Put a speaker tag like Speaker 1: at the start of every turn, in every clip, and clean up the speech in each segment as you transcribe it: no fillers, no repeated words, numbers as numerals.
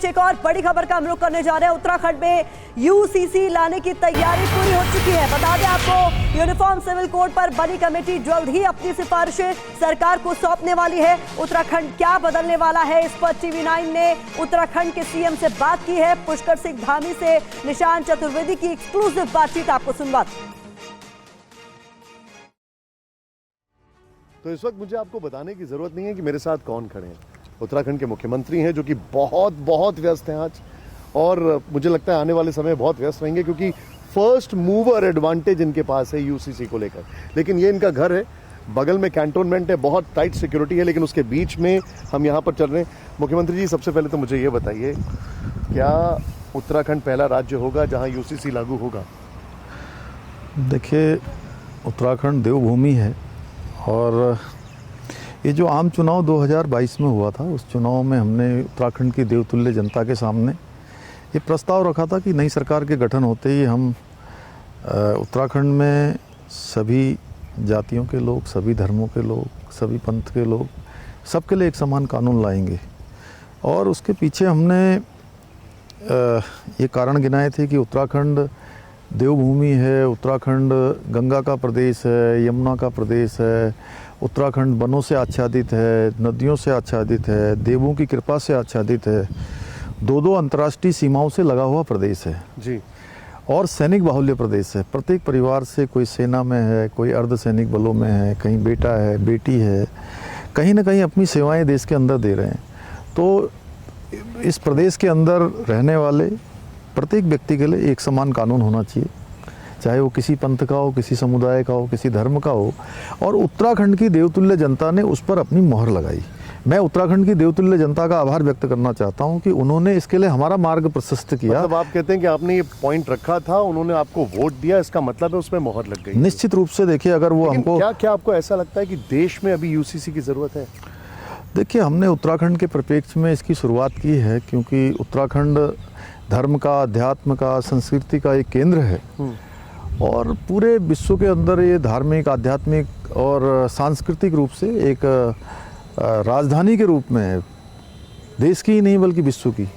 Speaker 1: एक और बड़ी खबर का हम लोग करने जा रहे हैं। उत्तराखंड में यूसीसी लाने की तैयारी पूरी हो चुकी है। बता दें आपको, यूनिफॉर्म सिविल कोड पर बनी कमेटी जल्द ही अपनी सिफारिशें सरकार को सौंपने वाली है। उत्तराखंड क्या बदलने वाला है, इस पर TV9 ने उत्तराखंड के सीएम से बात की है। पुष्कर सिंह धामी से निशांत चतुर्वेदी की एक्सक्लूसिव बातचीत आपको सुनवाते हैं।
Speaker 2: तो इस वक्त मुझे आपको बताने की जरूरत नहीं है कि मेरे साथ कौन खड़े हैं। उत्तराखंड के मुख्यमंत्री हैं जो कि बहुत व्यस्त हैं आज, और मुझे लगता है आने वाले समय बहुत व्यस्त रहेंगे, क्योंकि फर्स्ट मूवर एडवांटेज इनके पास है यूसीसी को लेकर। लेकिन ये इनका घर है, बगल में कैंटोनमेंट है, बहुत टाइट सिक्योरिटी है, लेकिन उसके बीच में हम यहाँ पर चल रहे हैं। मुख्यमंत्री जी, सबसे पहले तो मुझे ये बताइए, क्या उत्तराखंड पहला राज्य होगा जहाँ यूसीसी लागू होगा?
Speaker 3: देखिए, उत्तराखंड देवभूमि है, और ये जो आम चुनाव 2022 में हुआ था, उस चुनाव में हमने उत्तराखंड की देवतुल्य जनता के सामने ये प्रस्ताव रखा था कि नई सरकार के गठन होते ही हम उत्तराखंड में सभी जातियों के लोग, सभी धर्मों के लोग, सभी पंथ के लोग, सबके लिए एक समान कानून लाएंगे। और उसके पीछे हमने ये कारण गिनाए थे कि उत्तराखंड देवभूमि है, उत्तराखंड गंगा का प्रदेश है, यमुना का प्रदेश है, उत्तराखंड वनों से आच्छादित है, नदियों से आच्छादित है, देवों की कृपा से आच्छादित है, दो अंतर्राष्ट्रीय सीमाओं से लगा हुआ प्रदेश है
Speaker 2: जी,
Speaker 3: और सैनिक बाहुल्य प्रदेश है। प्रत्येक परिवार से कोई सेना में है, कोई अर्धसैनिक बलों में है, कहीं बेटा है, बेटी है, कहीं ना कहीं अपनी सेवाएं देश के अंदर दे रहे हैं। तो इस प्रदेश के अंदर रहने वाले प्रत्येक व्यक्ति के लिए एक समान कानून होना चाहिए, चाहे वो किसी पंथ का हो, किसी समुदाय का हो, किसी धर्म का हो। और उत्तराखंड की देवतुल्य जनता ने उस पर अपनी मोहर लगाई। मैं उत्तराखंड की देवतुल्य जनता का आभार व्यक्त करना चाहता हूं कि उन्होंने इसके लिए हमारा मार्ग प्रशस्त किया।
Speaker 2: मतलब आप कहते हैं कि आपने ये पॉइंट रखा था, उन्होंने आपको वोट दिया, इसका मतलब है उसमें मोहर लग गई।
Speaker 3: निश्चित रूप से देखिए, अगर वो हमको
Speaker 2: क्या आपको ऐसा लगता है कि देश में अभी यूसीसी की जरूरत है?
Speaker 3: देखिए, हमने उत्तराखंड के परिप्रेक्ष्य में इसकी शुरुआत की है, क्योंकि उत्तराखंड धर्म का, अध्यात्म का, संस्कृति का एक केंद्र है, और पूरे विश्व के अंदर ये धार्मिक, आध्यात्मिक और सांस्कृतिक रूप से एक राजधानी के रूप में है, देश की ही नहीं बल्कि विश्व की।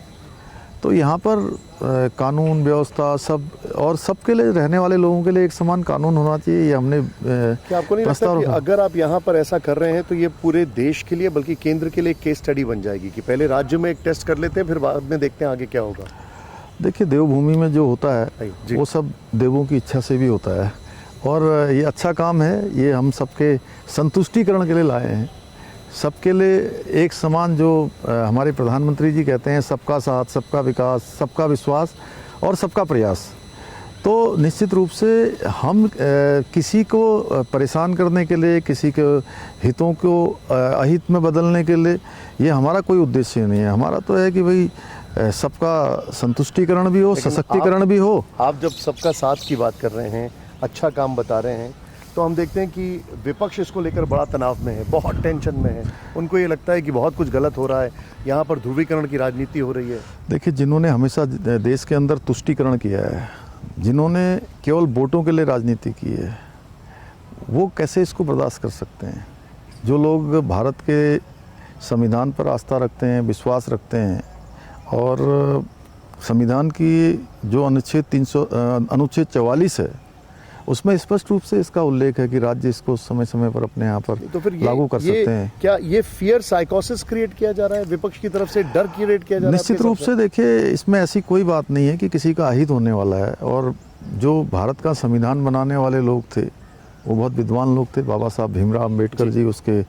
Speaker 3: तो यहाँ पर कानून व्यवस्था सब, और सबके लिए, रहने वाले लोगों के लिए एक समान कानून होना चाहिए। ये हमने
Speaker 2: क्या आपको नहीं लगता कि अगर आप यहाँ पर ऐसा कर रहे हैं तो ये पूरे देश के लिए, बल्कि केंद्र के लिए केस स्टडी बन जाएगी कि पहले राज्य में एक टेस्ट कर लेते हैं, फिर बाद में देखते हैं आगे क्या होगा?
Speaker 3: देखिए, देवभूमि में जो होता है वो सब देवों की इच्छा से भी होता है, और ये अच्छा काम है। ये हम सबके संतुष्टिकरण के लिए लाए हैं, सबके लिए एक समान, जो हमारे प्रधानमंत्री जी कहते हैं, सबका साथ, सबका विकास, सबका विश्वास और सबका प्रयास। तो निश्चित रूप से हम किसी को परेशान करने के लिए, किसी के हितों को अहित में बदलने के लिए, ये हमारा कोई उद्देश्य नहीं है। हमारा तो है कि भाई सबका संतुष्टिकरण भी हो, सशक्तिकरण भी हो।
Speaker 2: आप जब सबका साथ की बात कर रहे हैं, अच्छा काम बता रहे हैं, तो हम देखते हैं कि विपक्ष इसको लेकर बड़ा तनाव में है, बहुत टेंशन में है। उनको ये लगता है कि बहुत कुछ गलत हो रहा है, यहाँ पर ध्रुवीकरण की राजनीति हो रही है।
Speaker 3: देखिए, जिन्होंने हमेशा देश के अंदर तुष्टीकरण किया है, जिन्होंने केवल वोटों के लिए राजनीति की है, वो कैसे इसको बर्दाश्त कर सकते हैं? जो लोग भारत के संविधान पर आस्था रखते हैं, विश्वास रखते हैं, और संविधान की जो अनुच्छेद 44 है, उसमें स्पष्ट रूप से इसका उल्लेख है कि राज्य इसको समय समय पर अपने यहाँ पर तो फिर लागू कर सकते हैं।
Speaker 2: क्या ये फियर साइकोसिस क्रिएट किया जा रहा है विपक्ष की तरफ से, डर क्रिएट किया जा रहा है?
Speaker 3: निश्चित रूप से देखिए, इसमें ऐसी कोई बात नहीं है कि किसी का अहित होने वाला है। और जो भारत का संविधान बनाने वाले लोग थे, वो बहुत विद्वान लोग थे। बाबा साहब भीमराव अम्बेडकर जी उसके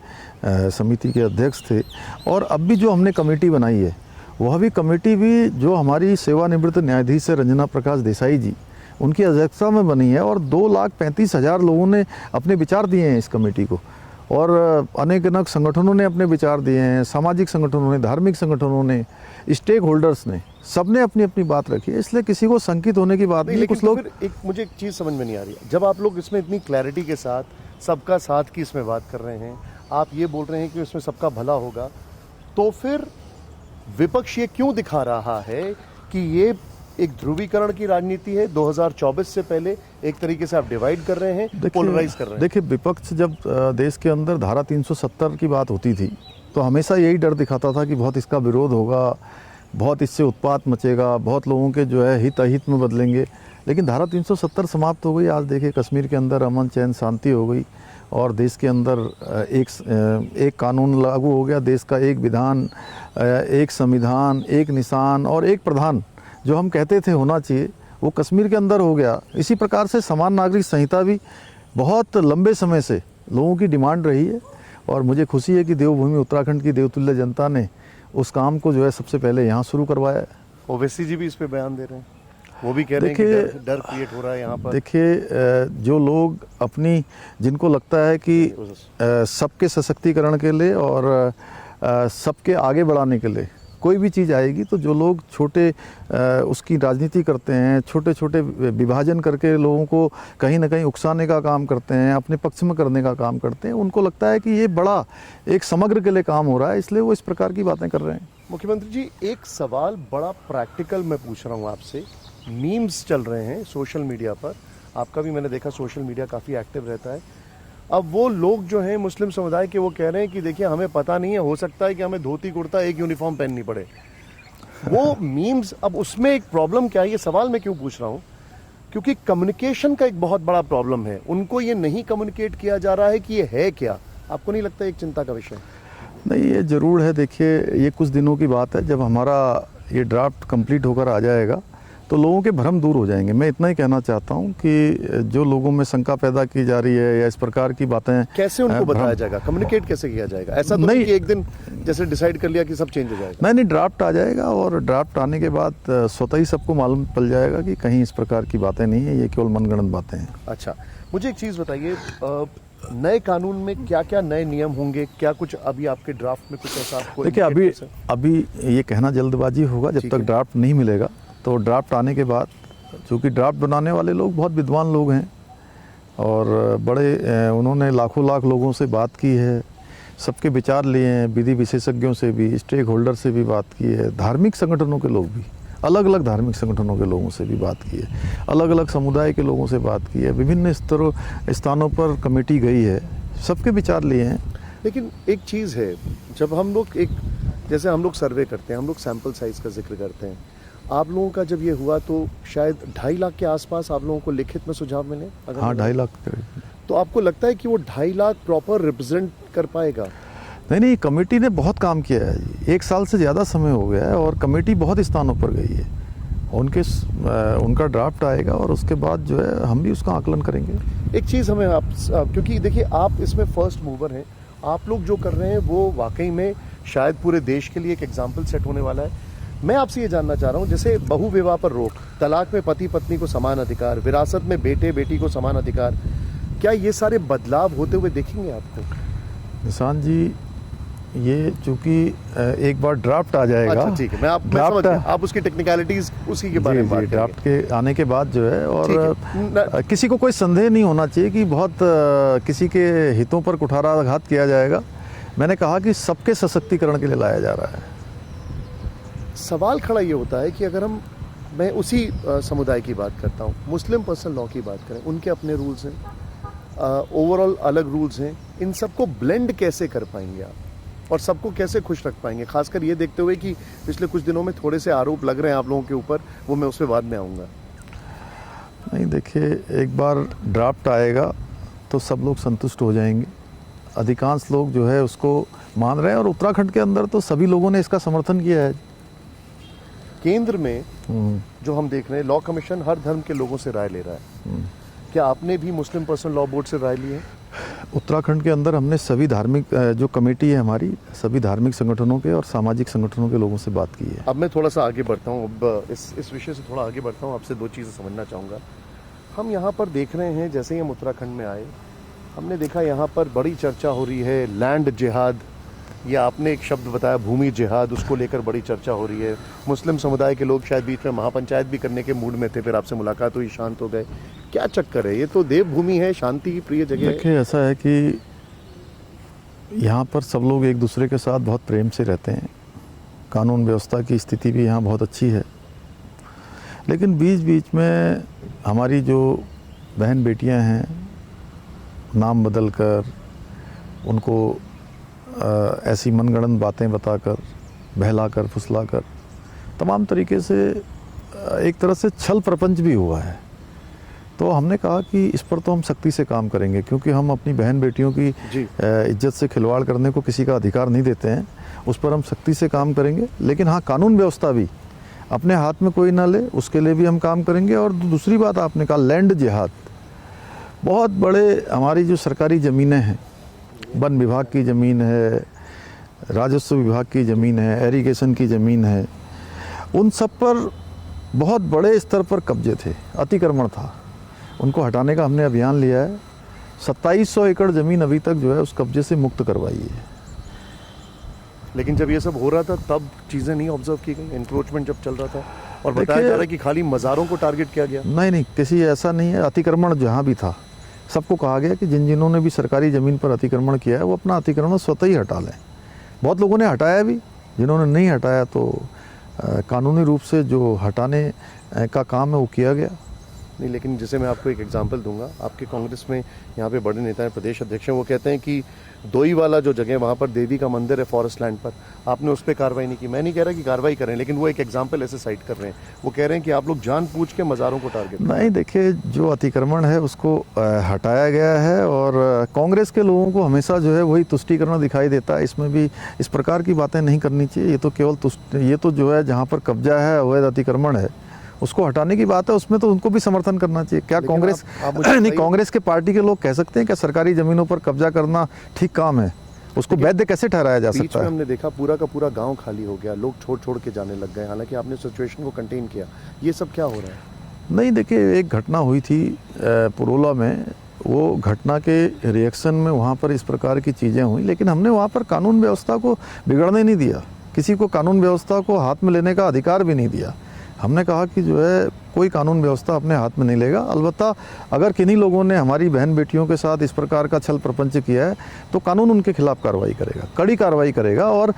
Speaker 3: समिति के अध्यक्ष थे। और अब भी जो हमने कमेटी बनाई है, वह भी कमेटी भी जो हमारी सेवानिवृत्त न्यायाधीश है रंजना प्रकाश देसाई जी, उनकी अध्यक्षता में बनी है, और 2,35,000 लोगों ने अपने विचार दिए हैं इस कमेटी को, और अनेक संगठनों ने अपने विचार दिए हैं, सामाजिक संगठनों ने, धार्मिक संगठनों ने, स्टेक होल्डर्स ने, सबने अपनी अपनी बात रखी है। इसलिए किसी को संकित होने की बात नहीं। कुछ लोग
Speaker 2: मुझे एक चीज़ समझ में नहीं आ रही है, जब आप लोग इसमें इतनी क्लैरिटी के साथ सबका साथ की इसमें बात कर रहे हैं, आप ये बोल रहे हैं कि इसमें सबका भला होगा, तो फिर विपक्ष ये क्यों दिखा रहा है कि ये एक ध्रुवीकरण की राजनीति है? 2024 से पहले एक तरीके से आप डिवाइड कर रहे हैं, पोलराइज कर रहे हैं।
Speaker 3: देखिए, विपक्ष जब देश के अंदर धारा 370 की बात होती थी, तो हमेशा यही डर दिखाता था कि बहुत इसका विरोध होगा, बहुत इससे उत्पात मचेगा, बहुत लोगों के जो है हित अहित में बदलेंगे। लेकिन धारा 370 समाप्त हो गई। आज देखिए कश्मीर के अंदर अमन चैन शांति हो गई और देश के अंदर एक कानून लागू हो गया। देश का एक विधान, एक संविधान, एक निशान और एक प्रधान जो हम कहते थे होना चाहिए, वो कश्मीर के अंदर हो गया। इसी प्रकार से समान नागरिक संहिता भी बहुत लंबे समय से लोगों की डिमांड रही है और मुझे खुशी है कि देवभूमि उत्तराखंड की देवतुल्य जनता ने उस काम को जो है सबसे पहले यहाँ शुरू करवाया है।
Speaker 2: ओवैसी जी भी इस पे बयान दे रहे हैं, वो भी कह रहे हैं कि डर क्रिएट हो रहा है यहाँ पर।
Speaker 3: देखिए, जो लोग अपनी, जिनको लगता है कि सबके सशक्तिकरण के लिए और सबके आगे बढ़ाने के लिए कोई भी चीज़ आएगी, तो जो लोग छोटे उसकी राजनीति करते हैं, छोटे छोटे विभाजन करके लोगों को कहीं ना कहीं उकसाने का काम करते हैं, अपने पक्ष में करने का काम करते हैं, उनको लगता है कि ये बड़ा एक समग्र के लिए काम हो रहा है, इसलिए वो इस प्रकार की बातें कर रहे हैं।
Speaker 2: मुख्यमंत्री जी, एक सवाल बड़ा प्रैक्टिकल मैं पूछ रहा हूँ आपसे। मीम्स चल रहे हैं सोशल मीडिया पर, आपका भी मैंने देखा सोशल मीडिया काफ़ी एक्टिव रहता है। अब वो लोग जो हैं मुस्लिम समुदाय के, वो कह रहे हैं कि देखिए हमें पता नहीं है, हो सकता है कि हमें धोती कुर्ता एक यूनिफॉर्म पहननी पड़े। वो मीम्स, अब उसमें एक प्रॉब्लम क्या है, ये सवाल मैं क्यों पूछ रहा हूँ, क्योंकि कम्युनिकेशन का एक बहुत बड़ा प्रॉब्लम है। उनको ये नहीं कम्युनिकेट किया जा रहा है कि ये है क्या। आपको नहीं लगता एक चिंता का विषय?
Speaker 3: नहीं, ये ज़रूर है। देखिए, ये कुछ दिनों की बात है, जब हमारा ये ड्राफ्ट कंप्लीट होकर आ जाएगा तो लोगों के भ्रम दूर हो जाएंगे। मैं इतना ही कहना चाहता हूँ कि जो लोगों में शंका पैदा की जा रही है या इस प्रकार की बातें,
Speaker 2: कैसे उनको बताया जाएगा, कम्युनिकेट कैसे किया जाएगा? ऐसा तो नहीं कि एक दिन जैसे डिसाइड कर लिया कि सब चेंज हो जाएगा।
Speaker 3: नहीं, ड्राफ्ट आ जाएगा और ड्राफ्ट आने के बाद स्वतः ही सबको मालूम पड़ जाएगा कि कहीं इस प्रकार की बातें नहीं है, ये केवल मनगढ़ंत बातें हैं।
Speaker 2: अच्छा, मुझे एक चीज़ बताइए, नए कानून में क्या क्या नए नियम होंगे? क्या कुछ अभी आपके ड्राफ्ट में कुछ ऐसा आपको?
Speaker 3: देखिए, अभी ये कहना जल्दबाजी होगा। जब तक ड्राफ्ट नहीं मिलेगा, तो ड्राफ्ट आने के बाद, चूँकि ड्राफ्ट बनाने वाले लोग बहुत विद्वान लोग हैं और बड़े, उन्होंने लाखों लाख लोगों से बात की है, सबके विचार लिए हैं, विधि विशेषज्ञों से भी, स्टेक होल्डर से भी बात की है, धार्मिक संगठनों के लोग भी, अलग अलग धार्मिक संगठनों के लोगों से भी बात की है, अलग अलग समुदाय के लोगों से बात की है, विभिन्न स्थानों पर कमेटी गई है, सबके विचार लिए हैं।
Speaker 2: लेकिन एक चीज़ है, जब हम लोग जैसे हम लोग सर्वे करते हैं, हम लोग सैंपल साइज़ का जिक्र करते हैं, आप लोगों का जब ये हुआ तो शायद 2.5 लाख के आसपास आप लोगों को लिखित में सुझाव मिले?
Speaker 3: हाँ, 2.5 लाख।
Speaker 2: तो आपको लगता है कि वो 2.5 लाख प्रॉपर रिप्रेजेंट कर पाएगा?
Speaker 3: नहीं, कमेटी ने बहुत काम किया है जी। 1 साल से ज़्यादा समय हो गया है और कमेटी बहुत स्थानों पर गई है। उनका ड्राफ्ट आएगा और उसके बाद जो है हम भी उसका आकलन करेंगे।
Speaker 2: एक चीज़ हमें क्योंकि देखिए आप इसमें फर्स्ट मूवर हैं, आप लोग जो कर रहे हैं वो वाकई में शायद पूरे देश के लिए एक एग्जाम्पल सेट होने वाला है। मैं आपसे ये जानना चाह रहा हूँ, जैसे बहु विवाह पर रोक, तलाक में पति पत्नी को समान अधिकार, विरासत में बेटे बेटी को समान अधिकार, क्या ये सारे बदलाव होते हुए देखेंगे आपको?
Speaker 3: निशान जी, ये चूंकि एक बार ड्राफ्ट आ जाएगा।
Speaker 2: अच्छा, ठीक है, मैं समझ गया। आप उसकी टेक्निकलिटीज उसी के बारे में बात करेंगे।
Speaker 3: ड्राफ्ट के आने के बाद जो है, और किसी को कोई संदेह नहीं होना चाहिए कि बहुत किसी के हितों पर कुठाराघात किया जाएगा। मैंने कहा कि सबके सशक्तिकरण के लिए लाया जा रहा है।
Speaker 2: सवाल खड़ा ये होता है कि अगर मैं उसी समुदाय की बात करता हूँ, मुस्लिम पर्सनल लॉ की बात करें, उनके अपने रूल्स हैं, ओवरऑल अलग रूल्स हैं, इन सबको ब्लेंड कैसे कर पाएंगे आप और सबको कैसे खुश रख पाएंगे? खासकर ये देखते हुए कि पिछले कुछ दिनों में थोड़े से आरोप लग रहे हैं आप लोगों के ऊपर, वो मैं उस पर बाद में आऊँगा।
Speaker 3: नहीं, देखिए, एक बार ड्राफ्ट आएगा तो सब लोग संतुष्ट हो जाएंगे। अधिकांश लोग जो है उसको मान रहे हैं और उत्तराखंड के अंदर तो सभी लोगों ने इसका समर्थन किया है।
Speaker 2: केंद्र में जो हम देख रहे हैं, लॉ कमीशन हर धर्म के लोगों से राय ले रहा है। क्या आपने भी मुस्लिम पर्सनल लॉ बोर्ड से राय ली है?
Speaker 3: उत्तराखंड के अंदर हमने सभी धार्मिक, जो कमेटी है हमारी, सभी धार्मिक संगठनों के और सामाजिक संगठनों के लोगों से बात की है।
Speaker 2: अब मैं थोड़ा सा आगे बढ़ता हूँ, अब इस विषय से थोड़ा आगे बढ़ता हूँ, आपसे 2 चीज़ें समझना चाहूँगा। हम यहाँ पर देख रहे हैं, जैसे ही हम उत्तराखंड में आए, हमने देखा यहाँ पर बड़ी चर्चा हो रही है लैंड जिहाद, या आपने एक शब्द बताया भूमि जिहाद, उसको लेकर बड़ी चर्चा हो रही है। मुस्लिम समुदाय के लोग शायद बीच में महापंचायत भी करने के मूड में थे, फिर आपसे मुलाकात हुई, शांत हो गए। क्या चक्कर है? ये तो देवभूमि है, शांति की प्रिय जगह है।
Speaker 3: देखिए, ऐसा है कि यहाँ पर सब लोग एक दूसरे के साथ बहुत प्रेम से रहते हैं, कानून व्यवस्था की स्थिति भी यहाँ बहुत अच्छी है। लेकिन बीच बीच में हमारी जो बहन बेटियाँ हैं, नाम बदल कर, उनको ऐसी मनगढ़ंत बातें बताकर, बहलाकर, फुसलाकर तमाम तरीके से एक तरह से छल प्रपंच भी हुआ है। तो हमने कहा कि इस पर तो हम सख्ती से काम करेंगे, क्योंकि हम अपनी बहन बेटियों की इज्जत से खिलवाड़ करने को किसी का अधिकार नहीं देते हैं। उस पर हम सख्ती से काम करेंगे, लेकिन हाँ, कानून व्यवस्था भी अपने हाथ में कोई ना ले, उसके लिए भी हम काम करेंगे। और दूसरी बात आपने कहा लैंड जिहाद, बहुत बड़े हमारी जो सरकारी ज़मीनें हैं, वन विभाग की ज़मीन है, राजस्व विभाग की ज़मीन है, एरीगेशन की ज़मीन है, उन सब पर बहुत बड़े स्तर पर कब्जे थे, अतिक्रमण था। उनको हटाने का हमने अभियान लिया है। 2700 एकड़ ज़मीन अभी तक जो है उस कब्जे से मुक्त करवाई है।
Speaker 2: लेकिन जब ये सब हो रहा था तब चीज़ें नहीं ऑब्जर्व की गई, इंक्रोचमेंट जब चल रहा था, और बताया जा रहा है कि खाली मज़ारों को टारगेट किया गया।
Speaker 3: नहीं, किसी ऐसा नहीं है। अतिक्रमण जहाँ भी था सबको कहा गया कि जिन्होंने भी सरकारी ज़मीन पर अतिक्रमण किया है वो अपना अतिक्रमण स्वतः ही हटा लें। बहुत लोगों ने हटाया भी, जिन्होंने नहीं हटाया तो कानूनी रूप से जो हटाने का काम है वो किया गया।
Speaker 2: नहीं, लेकिन जैसे मैं आपको एक एग्जांपल दूंगा, आपके कांग्रेस में यहाँ पे बड़े नेता हैं, प्रदेश अध्यक्ष हैं, वो कहते हैं कि दोई वाला जो जगह वहाँ पर देवी का मंदिर है फॉरेस्ट लैंड पर, आपने उस पर कार्रवाई नहीं की। मैं नहीं कह रहा कि कार्रवाई करें, लेकिन वो एक एग्जाम्पल ऐसे साइट कर रहे हैं। वो कह रहे हैं कि आप लोग जानबूझ के मज़ारों को टारगेट।
Speaker 3: नहीं, देखिए, जो अतिक्रमण है उसको हटाया गया है, और कांग्रेस के लोगों को हमेशा जो है वही तुष्टीकरण दिखाई देता है। इसमें भी इस प्रकार की बातें नहीं करनी चाहिए। ये तो केवल ये तो जो है जहाँ पर कब्जा है, अवैध अतिक्रमण है, उसको हटाने की बात है। उसमें तो उनको भी समर्थन करना चाहिए। क्या कांग्रेस नहीं, कांग्रेस के पार्टी के लोग कह सकते हैं क्या सरकारी जमीनों पर कब्जा करना ठीक काम है? उसको वैध कैसे ठहराया जा सकता है?
Speaker 2: हमने देखा पूरा का पूरा गांव खाली हो गया, लोग छोड़ के जाने लग गए, हालांकि आपने सिचुएशन को कंटेन किया। ये सब क्या हो रहा है?
Speaker 3: नहीं, देखिए, एक घटना हुई थी पुरोला में, वो घटना के रिएक्शन में वहाँ पर इस प्रकार की चीज़ें हुई, लेकिन हमने वहाँ पर कानून व्यवस्था को बिगड़ने नहीं दिया। किसी को कानून व्यवस्था को हाथ में लेने का अधिकार भी नहीं दिया। हमने कहा कि जो है कोई कानून व्यवस्था अपने हाथ में नहीं लेगा। अलबत्ता अगर किन्हीं लोगों ने हमारी बहन बेटियों के साथ इस प्रकार का छल प्रपंच किया है तो कानून उनके खिलाफ कार्रवाई करेगा, कड़ी कार्रवाई करेगा। और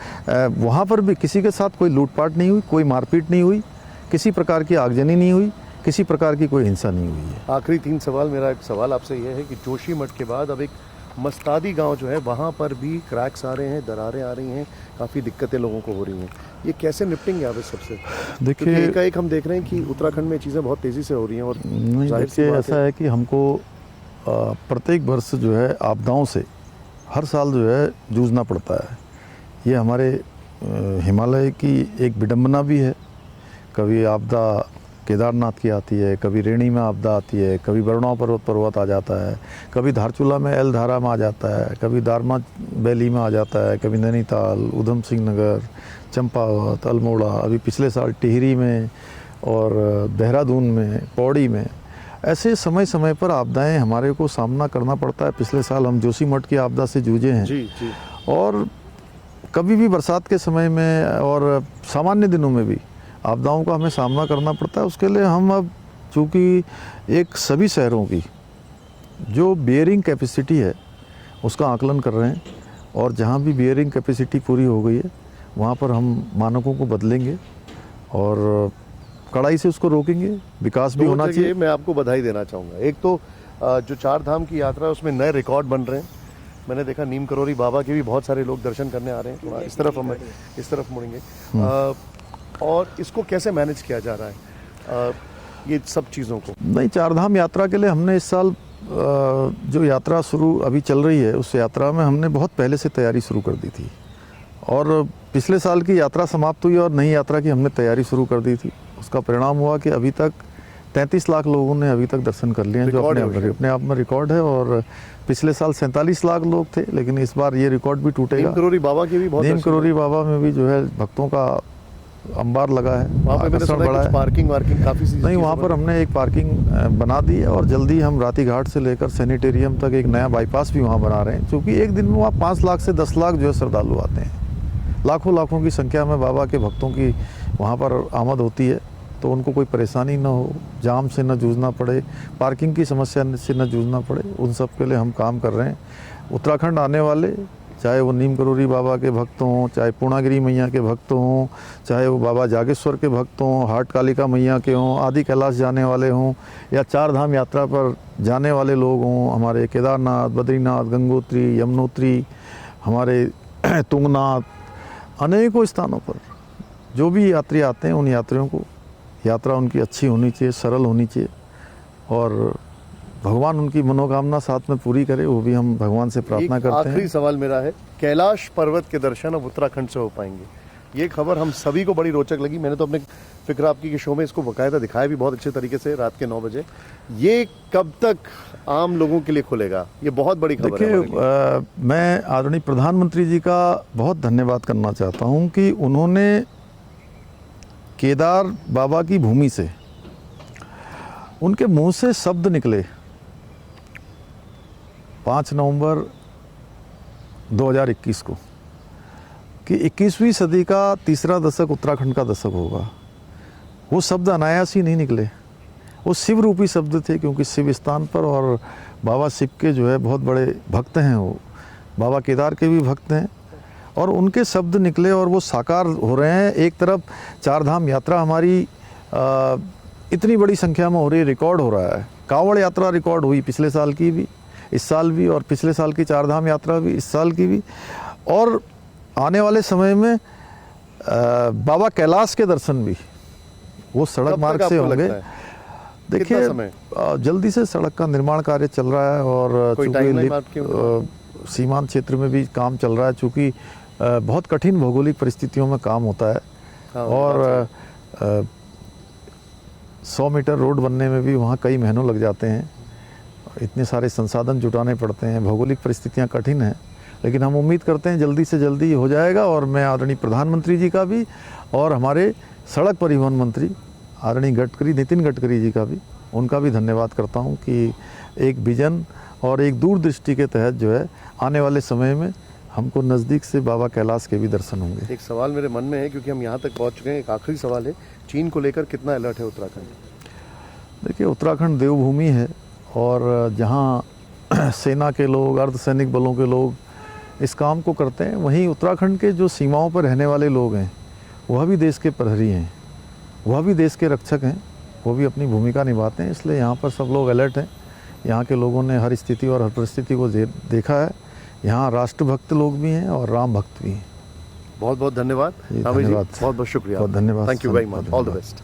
Speaker 3: वहाँ पर भी किसी के साथ कोई लूटपाट नहीं हुई, कोई मारपीट नहीं हुई, किसी प्रकार की आगजनी नहीं हुई, किसी प्रकार की कोई हिंसा नहीं हुई है।
Speaker 2: आखिरी 3 सवाल, मेरा एक सवाल आपसे यह है कि जोशीमठ के बाद अब एक मस्तादी गांव जो है वहाँ पर भी क्रैक्स आ रहे हैं, दरारें आ रही हैं, काफ़ी दिक्कतें लोगों को हो रही हैं। ये कैसे निपटेंगे आप इस सबसे?
Speaker 3: देखिए,
Speaker 2: एक हम देख रहे हैं कि उत्तराखंड में चीज़ें बहुत तेज़ी से हो रही हैं। और
Speaker 3: देखिए, ऐसा है कि हमको प्रत्येक वर्ष जो है आपदाओं से हर साल जो है जूझना पड़ता है। ये हमारे हिमालय की एक विडंबना भी है। कभी आपदा केदारनाथ की आती है, कभी रेणी में आपदा आती है, कभी बरुणा पर्वत आ जाता है, कभी धारचूला में एल धारा में आ जाता है, कभी दारमा वैली में आ जाता है, कभी नैनीताल, उधम सिंह नगर, चंपावत, अल्मोड़ा, अभी पिछले साल टिहरी में और देहरादून में, पौड़ी में। ऐसे समय समय पर आपदाएं हमारे को सामना करना पड़ता है। पिछले साल हम जोशीमठ की आपदा से जूझे हैं।
Speaker 2: जी।
Speaker 3: और कभी भी बरसात के समय में और सामान्य दिनों में भी आपदाओं का हमें सामना करना पड़ता है। उसके लिए हम अब चूँकि एक सभी शहरों की जो बियरिंग कैपेसिटी है उसका आकलन कर रहे हैं, और जहाँ भी बियरिंग कैपेसिटी पूरी हो गई है वहाँ पर हम मानकों को बदलेंगे और कड़ाई से उसको रोकेंगे। विकास भी होना चाहिए।
Speaker 2: मैं आपको बधाई देना चाहूँगा। एक तो जो 4 धाम की यात्रा है उसमें नए रिकॉर्ड बन रहे हैं। मैंने देखा नीम करोली बाबा के भी बहुत सारे लोग दर्शन करने आ रहे हैं। थोड़ा इस तरफ मुड़ेंगे। और इसको कैसे मैनेज किया जा रहा है ये सब चीज़ों को?
Speaker 3: नहीं, 4 धाम यात्रा के लिए हमने इस साल जो यात्रा शुरू अभी चल रही है उस यात्रा में हमने बहुत पहले से तैयारी शुरू कर दी थी। और पिछले साल की यात्रा समाप्त हुई और नई यात्रा की हमने तैयारी शुरू कर दी थी। उसका परिणाम हुआ कि अभी तक 33 लाख लोगों ने अभी तक दर्शन कर लिए हैं, जो अपने आप में रिकॉर्ड है। और पिछले साल 47 लाख लोग थे, लेकिन इस बार ये रिकॉर्ड भी टूटेगा।
Speaker 2: नीम करोली बाबा के भी बहुत,
Speaker 3: नीम करोली बाबा में भी जो है भक्तों का अंबार लगा है।
Speaker 2: वहाँ पे मैंने सुना है पार्किंग काफ़ी
Speaker 3: नहीं, वहाँ पर हमने एक पार्किंग बना दी है, और जल्दी हम राती घाट से लेकर सैनिटेरियम तक एक नया बाईपास भी वहाँ बना रहे हैं। क्योंकि एक दिन में वहाँ 5 लाख से 10 लाख जो है श्रद्धालु आते हैं। लाखों की संख्या में बाबा के भक्तों की वहाँ पर आमद होती है, तो उनको कोई परेशानी ना हो, जाम से न जूझना पड़े, पार्किंग की समस्या से न जूझना पड़े, उन सब के लिए हम काम कर रहे हैं। उत्तराखंड आने वाले, चाहे वो नीम करोली बाबा के भक्त हों, चाहे पूर्णागिरी मैया के भक्त हों, चाहे वो बाबा जागेश्वर के भक्त हों, हाट कालिका मैया के हों, आदि कैलाश जाने वाले हों, या 4 धाम यात्रा पर जाने वाले लोग हों, हमारे केदारनाथ, बद्रीनाथ, गंगोत्री, यमुनोत्री, हमारे तुंगनाथ, अनेकों स्थानों पर जो भी यात्री आते हैं उन यात्रियों को यात्रा उनकी अच्छी होनी चाहिए, सरल होनी चाहिए और भगवान उनकी मनोकामना साथ में पूरी करे, वो भी हम भगवान से प्रार्थना
Speaker 2: एक
Speaker 3: करते
Speaker 2: आखिरी
Speaker 3: हैं।
Speaker 2: सवाल मेरा है, कैलाश पर्वत के दर्शन अब उत्तराखंड से हो पाएंगे, ये खबर हम सभी को बड़ी रोचक लगी। मैंने तो अपने फिक्र आपकी के शो में इसको बकायदा दिखाया भी बहुत अच्छे तरीके से रात के 9 बजे। ये कब तक आम लोगों के लिए खुलेगा, ये बहुत बड़ी खबर है हमारे लिए।
Speaker 3: देखिए, मैं आदरणीय प्रधानमंत्री जी का बहुत धन्यवाद करना चाहता हूं कि उन्होंने केदार बाबा की भूमि से, उनके मुंह से शब्द निकले 5 नवंबर 2021 को कि 21वीं सदी का तीसरा दशक उत्तराखंड का दशक होगा। वो शब्द अनायास ही नहीं निकले, वो शिव रूपी शब्द थे, क्योंकि शिव स्थान पर और बाबा शिव के जो है बहुत बड़े भक्त हैं, वो बाबा केदार के भी भक्त हैं और उनके शब्द निकले और वो साकार हो रहे हैं। एक तरफ चार धाम यात्रा हमारी इतनी बड़ी संख्या में हो रही है, रिकॉर्ड हो रहा है। कांवड़ यात्रा रिकॉर्ड हुई पिछले साल की भी, इस साल भी, और पिछले साल की चार धाम यात्रा भी, इस साल की भी, और आने वाले समय में बाबा कैलाश के दर्शन भी वो सड़क मार्ग से होंगे। देखिए, जल्दी से सड़क का निर्माण कार्य चल रहा है और चूंकि सीमांत क्षेत्र में भी काम चल रहा है, चूंकि बहुत कठिन भौगोलिक परिस्थितियों में काम होता है और 100 मीटर रोड बनने में भी वहाँ कई महीनों लग जाते हैं, इतने सारे संसाधन जुटाने पड़ते हैं, भौगोलिक परिस्थितियाँ कठिन हैं, लेकिन हम उम्मीद करते हैं जल्दी से जल्दी हो जाएगा। और मैं आदरणीय प्रधानमंत्री जी का भी और हमारे सड़क परिवहन मंत्री आदरणीय नितिन गडकरी जी का भी, उनका भी धन्यवाद करता हूं कि एक विजन और एक दूरदृष्टि के तहत जो है आने वाले समय में हमको नज़दीक से बाबा कैलाश के भी दर्शन होंगे।
Speaker 2: एक सवाल मेरे मन में है, क्योंकि हम यहाँ तक पहुँच चुके हैं, एक आखिरी सवाल है, चीन को लेकर कितना अलर्ट है उत्तराखंड?
Speaker 3: देखिए, उत्तराखंड देवभूमि है और जहाँ सेना के लोग, अर्धसैनिक बलों के लोग इस काम को करते हैं, वहीं उत्तराखंड के जो सीमाओं पर रहने वाले लोग हैं वह भी देश के प्रहरी हैं, वह भी देश के रक्षक हैं, वो भी अपनी भूमिका निभाते हैं। इसलिए यहाँ पर सब लोग अलर्ट हैं। यहाँ के लोगों ने हर स्थिति और हर परिस्थिति को देखा है। यहाँ राष्ट्रभक्त लोग भी हैं और राम भक्त भी हैं।
Speaker 2: बहुत बहुत धन्यवाद।
Speaker 3: धन्यवाद,
Speaker 2: बहुत बहुत शुक्रिया,
Speaker 3: बहुत धन्यवाद।
Speaker 2: Thank you very much, all the best.